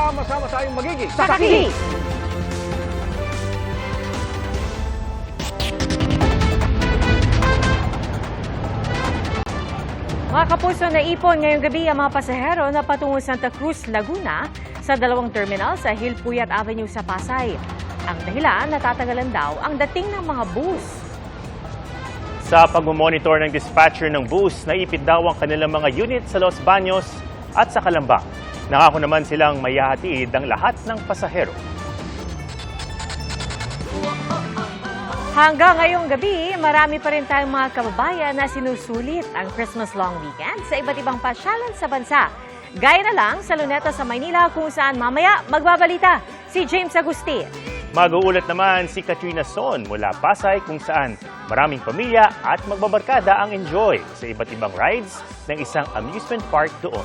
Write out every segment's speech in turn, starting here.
Sama-sama tayong magiging Saksi! Mga kapuso, naipon ngayong gabi ang mga pasahero na patungo Santa Cruz, Laguna sa dalawang terminal sa Hilpuyat Avenue sa Pasay. Ang dahilan, natatagalan daw ang dating ng mga bus. Sa pag-monitor ng dispatcher ng bus, naipit daw ang kanilang mga unit sa Los Baños at sa Calambang. Nangako naman silang maihahatid ang lahat ng pasahero. Hanggang ngayong gabi, marami pa rin tayong mga kababayan na sinusulit ang Christmas long weekend sa iba't ibang pasyalan sa bansa. Gaya na lang sa Luneta sa Maynila kung saan mamaya magbabalita si James Agustin. Mag-uulat naman si Katrina Son mula Pasay kung saan maraming pamilya at magbabarkada ang enjoy sa iba't ibang rides ng isang amusement park doon.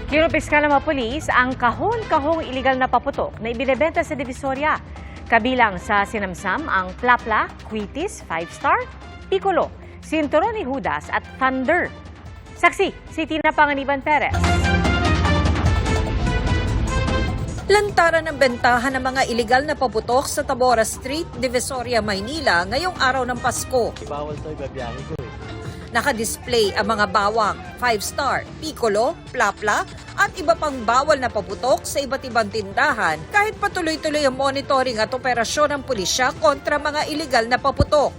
Kinupiska ng mga pulis ang kahon-kahong iligal na paputok na ibinebenta sa Divisoria. Kabilang sa sinamsam ang Plapla, Quitis, 5-Star, Piccolo, Cinturon ni Judas at Thunder. Saksi, si Tina Panganiban Perez. Lantaran ng bentahan ng mga iligal na paputok sa Tabora Street, Divisoria, Maynila ngayong araw ng Pasko. Bawal to, babiyahe ko eh. Nakadisplay ang mga bawang, 5-Star, Piccolo, Plapla at iba pang bawal na paputok sa iba't ibang tindahan kahit patuloy-tuloy ang monitoring at operasyon ng pulisya kontra mga iligal na paputok.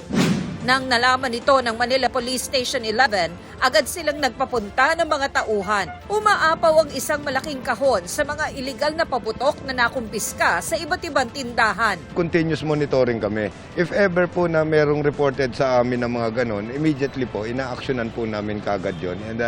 Nang nalaman ito ng Manila Police Station 11, agad silang nagpapunta ng mga tauhan. Umaapaw ang isang malaking kahon sa mga iligal na paputok na nakumpiska sa iba't ibang tindahan. Continuous monitoring kami. If ever po na merong reported sa amin ng mga ganon, immediately po, ina-actionan po namin kagad yun. And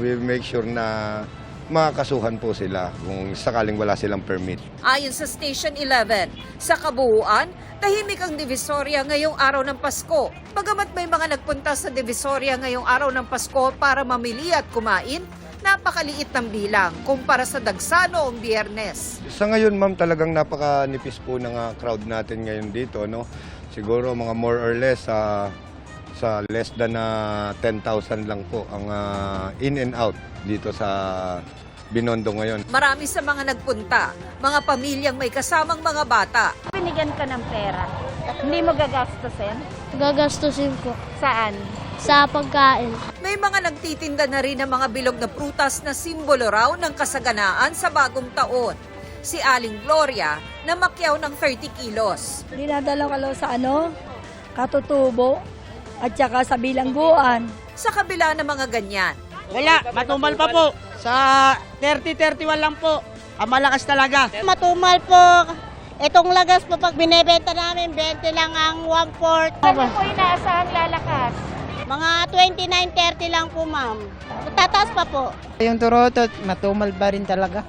we make sure na makakasuhan po sila kung sakaling wala silang permit. Ayon sa Station 11, sa kabuuan, tahimik ang Divisoria ngayong araw ng Pasko. Bagamat may mga nagpunta sa Divisoria ngayong araw ng Pasko para mamili at kumain, napakaliit ng bilang kumpara sa dagsa noong Biyernes. Sa ngayon, ma'am, talagang napakanipis po ng crowd natin ngayon dito, no? Siguro mga more or less sa less than 10,000 lang po ang in and out dito sa Binondo ngayon. Marami sa mga nagpunta, mga pamilyang may kasamang mga bata. Binigyan ka ng pera, hindi mo gagastusin? Gagastusin ko Saan? sa pagkain. May mga nagtitinda na rin ng mga bilog na prutas na simbolo raw ng kasaganaan sa bagong taon. Si Aling Gloria na makyaw ng 30 kilos. Dinadala ko sa Katutubo at saka sa bilangguan. Sa kabila ng mga ganyan, Wala, matumal pa po. Sa 30-31 lang po. Ang malakas talaga. Matumal po. Itong lagas po pag binebenta namin, 20 lang ang 1/4. Ano po inaasahan lalakas? Mga 29-30 lang po, ma'am. Tataas pa po. Yung turotot, matumal ba rin talaga?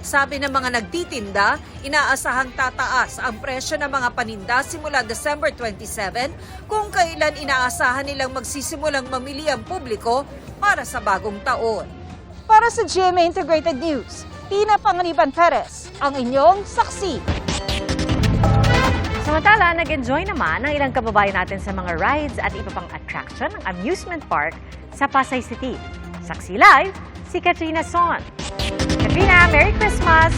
sabi ng mga nagtitinda, inaasahang tataas ang presyo ng mga paninda simula December 27 kung kailan inaasahan nilang magsisimulang mamili ang publiko para sa bagong taon. Para sa GMA Integrated News, Tina Panganiban Perez, ang inyong saksi. Samantala, nag-enjoy naman ang ilang kababayan natin sa mga rides at iba pang attraction ng amusement park sa Pasay City. Saksi live, si Katrina Son. Katrina, Merry Christmas!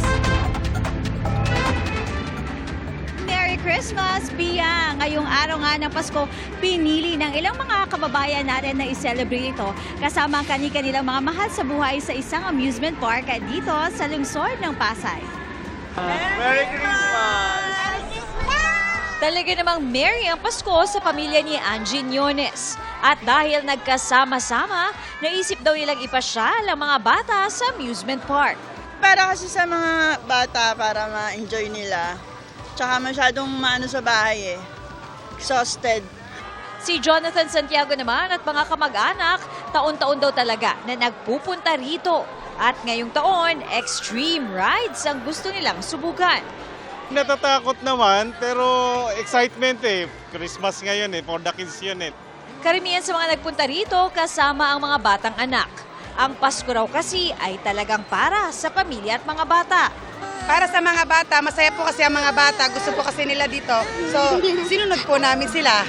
Merry Christmas, Bia! Ngayong araw nga ng Pasko, pinili ng ilang mga kababayan natin na i-celebrate ito kasama ang kanilang mga mahal sa buhay sa isang amusement park dito sa lungsod ng Pasay. Merry Christmas! Talaga namang merry ang Pasko sa pamilya ni Angie Ñones. At dahil nagkasama-sama, naisip daw nilang ipasyal ang mga bata sa amusement park. Para kasi sa mga bata, para ma-enjoy nila. Tsaka masyadong maano sa bahay eh. Exhausted. Si Jonathan Santiago naman at mga kamag-anak, taon-taon daw talaga na nagpupunta rito. At ngayong taon, extreme rides ang gusto nilang subukan. Natatakot naman, pero excitement eh. Christmas ngayon eh, for the kids yun eh. Karamihan sa mga nagpunta rito kasama ang mga batang anak. Ang Pasko raw kasi ay talagang para sa pamilya at mga bata. Para sa mga bata, masaya po kasi ang mga bata. Gusto po kasi nila dito. So, sinunod po namin sila.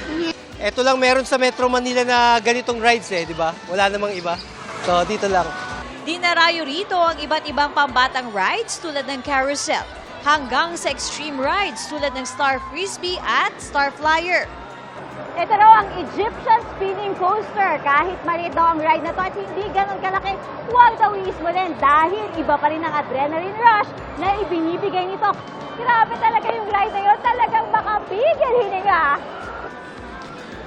Ito lang meron sa Metro Manila na ganitong rides eh, di ba? Wala namang iba. So, dito lang. Dinarayo rito ang iba't ibang pambatang rides tulad ng carousel, hanggang sa extreme rides tulad ng Star Frisbee at Star Flyer. Ito raw ang Egyptian Spinning Coaster. Kahit maliit daw ang ride na to at hindi ganun kalaki, huwag tawiis mo din dahil iba pa rin ang adrenaline rush na ibinibigay nito. Grabe talaga yung ride na yun, talagang makapigil hininga.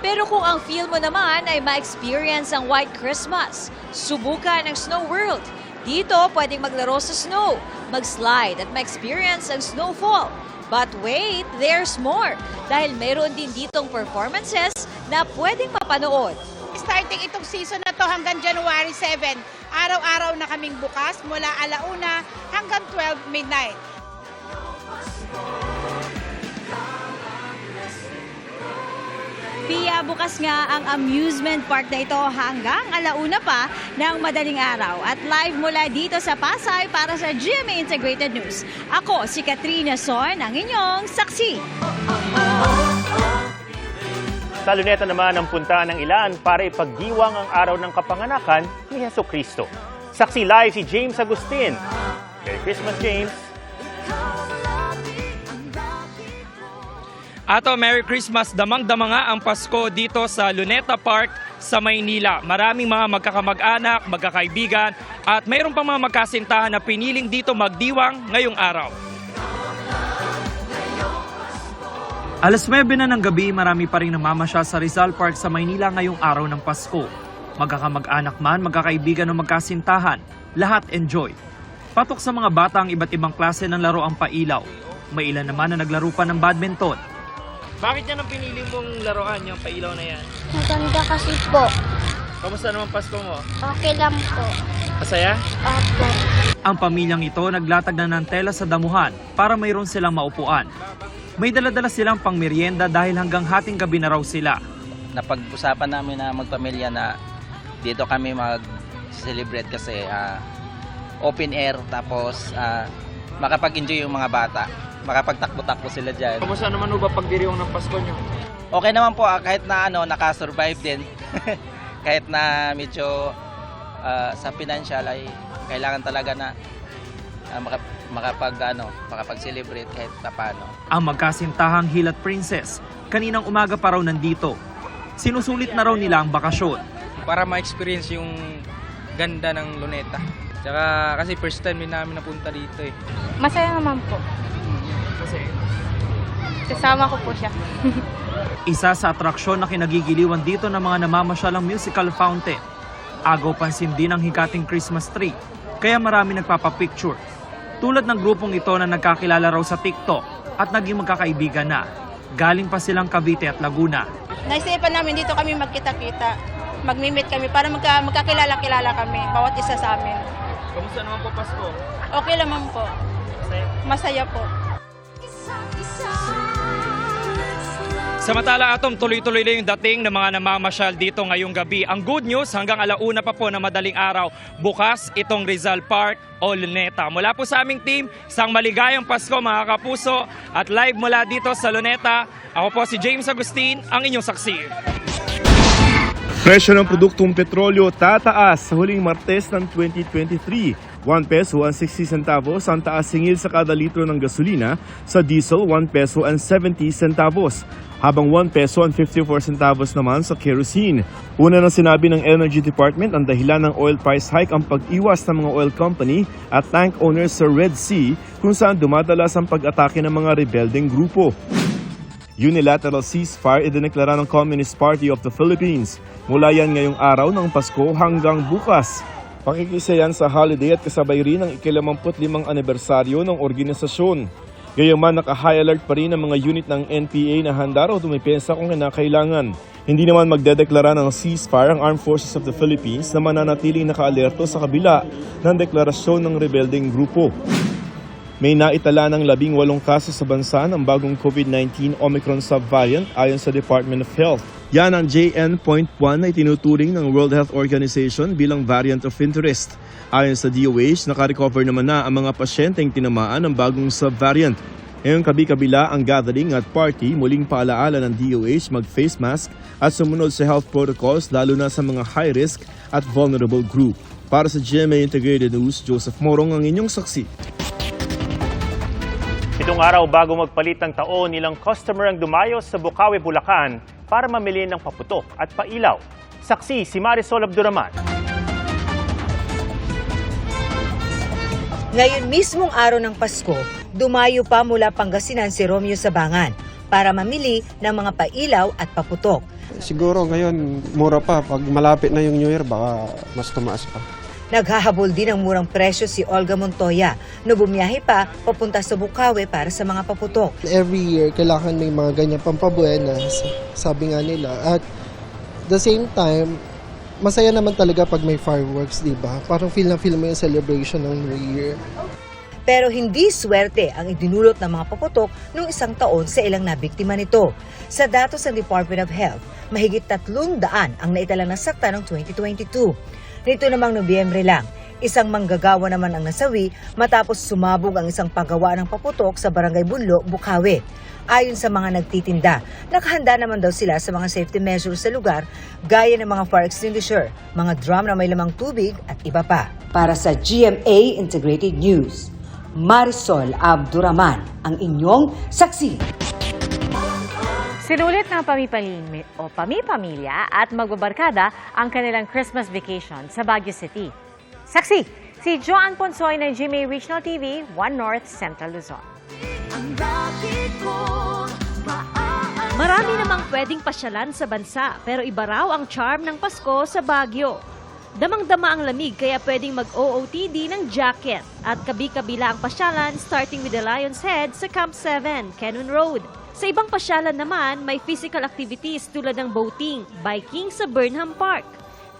Pero kung ang feel mo naman ay ma-experience ang White Christmas, subukan ang Snow World. Dito pwedeng maglaro sa snow, mag-slide at ma-experience ang snowfall. But wait, there's more. Dahil meron din ditong performances na pwedeng mapanood. Starting itong season na to hanggang January 7, araw-araw na kaming bukas mula 1:00 hanggang 12 midnight. Pia, bukas nga ang amusement park na ito hanggang 1:00 pa ng madaling araw. At live mula dito sa Pasay para sa GMA Integrated News. Ako si Katrina Son, ang inyong saksi. Sa Luneta naman ang punta ng ilan para ipagdiwang ang araw ng kapanganakan ni Jesucristo. Saksi live si James Agustin. Merry Christmas, James! Ato, Merry Christmas! Damang-dama nga ang Pasko dito sa Luneta Park sa Maynila. Maraming mga magkakamag-anak, magkakaibigan at mayroon pang mga magkasintahan na piniling dito magdiwang ngayong araw. Alas 9 na ng gabi, marami pa rin namamasya sa Rizal Park sa Maynila ngayong araw ng Pasko. Magkakamag-anak man, magkakaibigan o magkasintahan, lahat enjoy. Patok sa mga bata ang iba't ibang klase ng laro ang pailaw. May ilan naman na naglaro pa ng badminton. Bakit yan ang pinili mong laruan, yung pailaw na yan? Maganda kasi po. Kamusta naman Pasko mo? Okay lang po. Masaya? Opo. Ang pamilyang ito naglatag na ng tela sa damuhan para mayroon silang maupuan. May dala-dala silang pangmeryenda dahil hanggang hating gabi na raw sila. Napag-usapan namin na magpamilya na dito kami mag-celebrate kasi open air tapos makapag-enjoy yung mga bata. Makapagtakbo-takbo sila dyan. Kamusta naman ba pagdiriwang ng Pasko nyo? Okay naman po, kahit na nakasurvive din. Kahit na medyo sa financial ay kailangan talaga na makapag-celebrate kahit paano. Ang magkasintahang Hilat Princess, kaninang umaga pa raw nandito. Sinusulit na raw nila ang bakasyon. Para ma-experience yung ganda ng Luneta. Tsaka kasi first time din namin napunta dito eh. Masaya naman po. Kasama ko po siya. Isa sa atraksyon na kinagigiliwan dito ng mga namamasyalang musical fountain. Agaw pansin din ang hikating Christmas tree, kaya marami nagpapapicture. Tulad ng grupong ito na nagkakilala raw sa TikTok at naging magkakaibigan na. Galing pa silang Cavite at Laguna. Naisipan namin dito kami magkita-kita. Magmi-meet kami para magkakilala-kilala kami, bawat isa sa amin. Kamusta naman po Pasko? Okay naman po. Masaya po. Samantala Atom, tuloy-tuloy na yung dating ng mga namamasyal dito ngayong gabi. Ang good news, hanggang 1:00 pa po na madaling araw, bukas itong Rizal Park o Luneta. Mula po sa aming team, isang maligayang Pasko mga kapuso at live mula dito sa Luneta. Ako po si James Agustin, ang inyong saksi. Presyo ng produktong petrolyo tataas sa huling Martes ng 2023. 1 peso and 60 centavos ang taas singil sa kada litro ng gasolina, sa diesel 1 peso and 70 centavos, habang 1 peso and 54 centavos naman sa kerosene. Una nang sinabi ng Energy Department ang dahilan ng oil price hike ang pag-iwas ng mga oil company at tank owners sa Red Sea kung saan dumadalas ang pag-atake ng mga rebeldeng grupo. Unilateral ceasefire idineklara ng Communist Party of the Philippines. Mula yan ngayong araw ng Pasko hanggang bukas. Pakikisa yan sa holiday at kasabay rin ang ika-55 anibersaryo ng organisasyon. Gayaman naka-high alert pa rin ang mga unit ng NPA na handa raw dumipesa kung kinakailangan. Hindi naman magdedeklara ng ceasefire ang Armed Forces of the Philippines na mananatiling naka-alerto sa kabila ng deklarasyon ng rebeldeng grupo. May naitala ng 18 kaso sa bansa ng bagong COVID-19 Omicron subvariant ayon sa Department of Health. Yan ang JN.1 na itinuturing ng World Health Organization bilang variant of interest. Ayon sa DOH, nakarecover naman na ang mga pasyenteng tinamaan ng bagong subvariant. Ngayong kabi-kabila ang gathering at party, muling paalaala ng DOH mag-face mask at sumunod sa health protocols lalo na sa mga high risk at vulnerable group. Para sa GMA Integrated News, Joseph Morong ang inyong saksi. 7 araw bago magpalit ng taon, ilang customer ang dumayo sa Bukawi, Bulacan para mamili ng paputok at pailaw. Saksi si Marisol Abduraman. Ngayon mismong araw ng Pasko, dumayo pa mula Pangasinan si Romeo Sabangan para mamili ng mga pailaw at paputok. Siguro ngayon mura pa. Pag malapit na yung New Year, baka mas tumaas pa. Naghahabol din ng murang presyo si Olga Montoya na bumiyahe pa papunta sa Bukawi para sa mga paputok. Every year, kailangan may mga ganyan pampabuenas, sabi nga nila. At the same time, masaya naman talaga pag may fireworks, di ba? Parang feel mo yung celebration ng New Year. Pero hindi swerte ang idinulot ng mga paputok noong isang taon sa ilang nabiktima nito. Sa datos ng Department of Health, mahigit 300 ang naitalang nasakta noong 2022. Nito namang Nobyembre lang, isang manggagawa naman ang nasawi matapos sumabog ang isang paggawa ng paputok sa Barangay Bunlo, Bukawi. Ayon sa mga nagtitinda, nakahanda naman daw sila sa mga safety measures sa lugar gaya ng mga fire extinguisher, mga drum na may lamang tubig at iba pa. Para sa GMA Integrated News, Marisol Abduraman, ang inyong saksi. Sinulit ng pamipamilya at magbabarkada ang kanilang Christmas vacation sa Baguio City. Saksi, si Joan Ponsoy ng GMA Regional TV, 1 North Central Luzon. Marami namang pwedeng pasyalan sa bansa, pero iba raw ang charm ng Pasko sa Baguio. Damang-dama ang lamig kaya pwedeng mag-OOTD ng jacket at kabi-kabila ang pasyalan starting with the Lion's Head sa Camp 7, Cannon Road. Sa ibang pasyalan naman, may physical activities tulad ng boating, biking sa Burnham Park.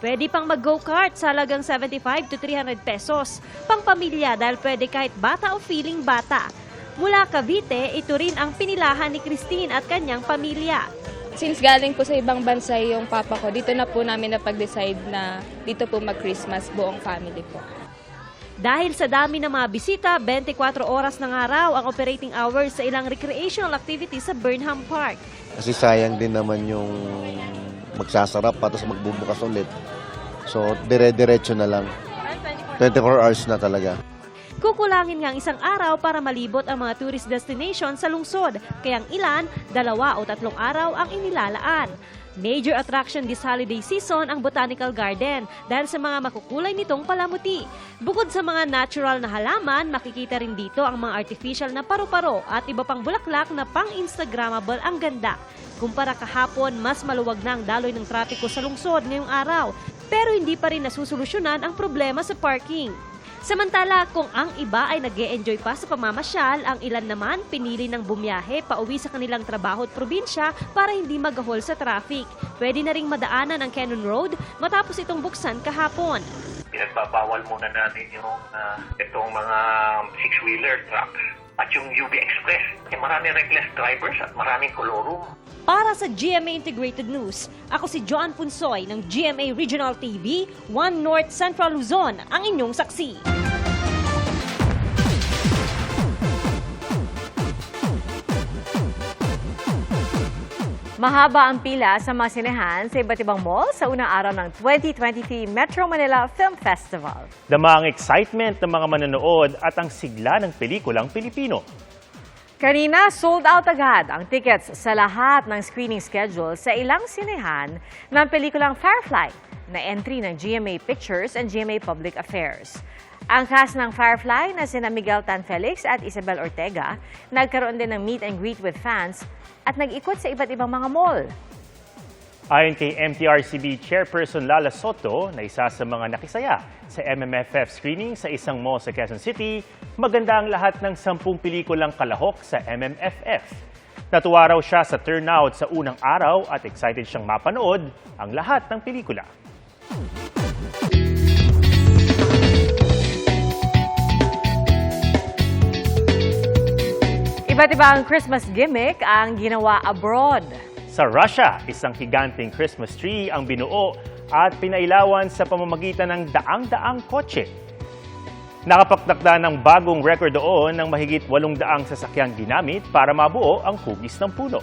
Pwede pang mag-go-kart sa halagang 75 to 300 pesos. Pang pamilya dahil pwede kahit bata o feeling bata. Mula Cavite, ito rin ang pinilahan ni Christine at kanyang pamilya. Since galing po sa ibang bansa yung papa ko, dito na po namin napag-decide na dito po mag-Christmas buong family po. Dahil sa dami ng mga bisita, 24 oras ng araw ang operating hours sa ilang recreational activities sa Burnham Park. Kasi sayang din naman yung magsasarap tapos magbubukas ulit. So, dire-diretso na lang. 24 hours na talaga. Kukulangin nga ang isang araw para malibot ang mga tourist destination sa lungsod, kaya ang ilan, 2 o 3 araw ang inilalaan. Major attraction this holiday season ang Botanical Garden dahil sa mga makukulay nitong palamuti. Bukod sa mga natural na halaman, makikita rin dito ang mga artificial na paru-paro at iba pang bulaklak na pang-Instagrammable ang ganda. Kumpara kahapon, mas maluwag na ang daloy ng trapiko sa lungsod ngayong araw, pero hindi pa rin nasusolusyonan ang problema sa parking. Samantala, kung ang iba ay nag-e-enjoy pa sa pamamasyal, ang ilan naman pinili ng bumiyahe pauwi sa kanilang trabaho at probinsya para hindi magahol sa traffic. Pwede na ring madaanan ang Cannon Road matapos itong buksan kahapon. Pinagbabawal muna natin yung itong mga six-wheeler truck at yung UB Express. Maraming reckless drivers at maraming kolorum. Para sa GMA Integrated News, ako si Joan Punsoy ng GMA Regional TV, 1 North Central Luzon, ang inyong saksi. Mahaba ang pila sa mga sinehan sa iba't ibang mall sa unang araw ng 2023 Metro Manila Film Festival. Dama ang excitement ng mga manonood at ang sigla ng pelikulang Pilipino. Kanina, sold out agad ang tickets sa lahat ng screening schedule sa ilang sinehan ng pelikulang Firefly na entry ng GMA Pictures and GMA Public Affairs. Ang cast ng Firefly na sina Miguel Tan Felix at Isabel Ortega nagkaroon din ng meet and greet with fans at nag-ikot sa iba't ibang mga mall. Ayon kay MTRCB Chairperson Lala Soto na isa sa mga nakisaya sa MMFF screening sa isang mall sa Quezon City, maganda ang lahat ng 10 pelikulang kalahok sa MMFF. Natuwa raw siya sa turnout sa unang araw at excited siyang mapanood ang lahat ng pelikula. Iba't iba ang Christmas gimmick ang ginawa abroad. Sa Russia, isang higanteng Christmas tree ang binuo at pinailawan sa pamamagitan ng daang-daang kotse. Nakapagtakda ng bagong record doon ng mahigit 800 sasakyang ginamit para mabuo ang hugis ng puno.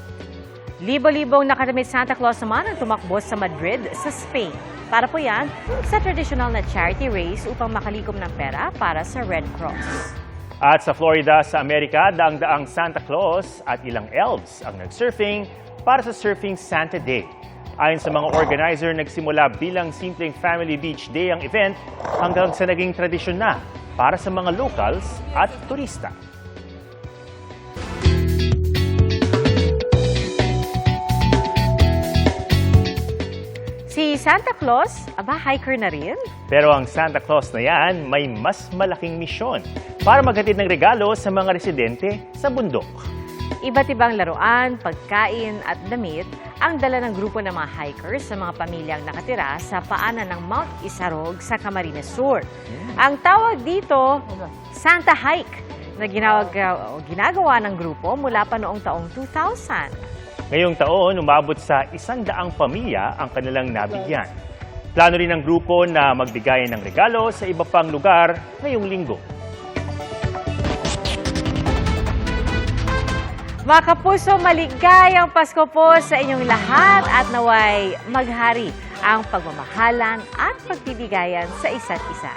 Libo-libong nakatamit Santa Claus naman ang tumakbo sa Madrid sa Spain. Para po yan sa traditional na charity race upang makalikom ng pera para sa Red Cross. At sa Florida, sa Amerika, daang-daang Santa Claus at ilang elves ang nag-surfing para sa Surfing Santa Day. Ayon sa mga organizer, nagsimula bilang simpleng Family Beach Day ang event hanggang sa naging tradisyon na para sa mga locals at turista. Si Santa Claus, hiker na rin? Pero ang Santa Claus na yan may mas malaking misyon para maghatid ng regalo sa mga residente sa bundok. Iba't ibang laruan, pagkain at damit ang dala ng grupo ng mga hikers sa mga pamilyang nakatira sa paanan ng Mount Isarog sa Camarines Sur. Ang tawag dito, Santa Hike, na ginagawa ng grupo mula pa noong taong 2000. Ngayong taon, umabot sa 100 pamilya ang kanilang nabigyan. Plano rin ng grupo na magbigayan ng regalo sa iba pang lugar ngayong linggo. Mga kapuso, maligayang Pasko po sa inyong lahat at naway maghari ang pagmamahalan at pagbibigayan sa isa't isa.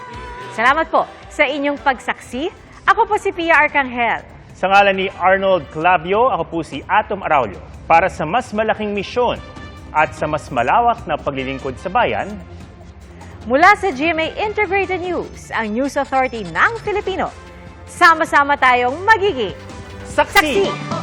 Salamat po sa inyong pagsaksi. Ako po si Pia Arcangel. Sa ngalan ni Arnold Clavio, ako po si Atom Araulio. Para sa mas malaking misyon at sa mas malawak na paglilingkod sa bayan, mula sa GMA Integrated News, ang News Authority ng Filipino, sama-sama tayong magiging saksi!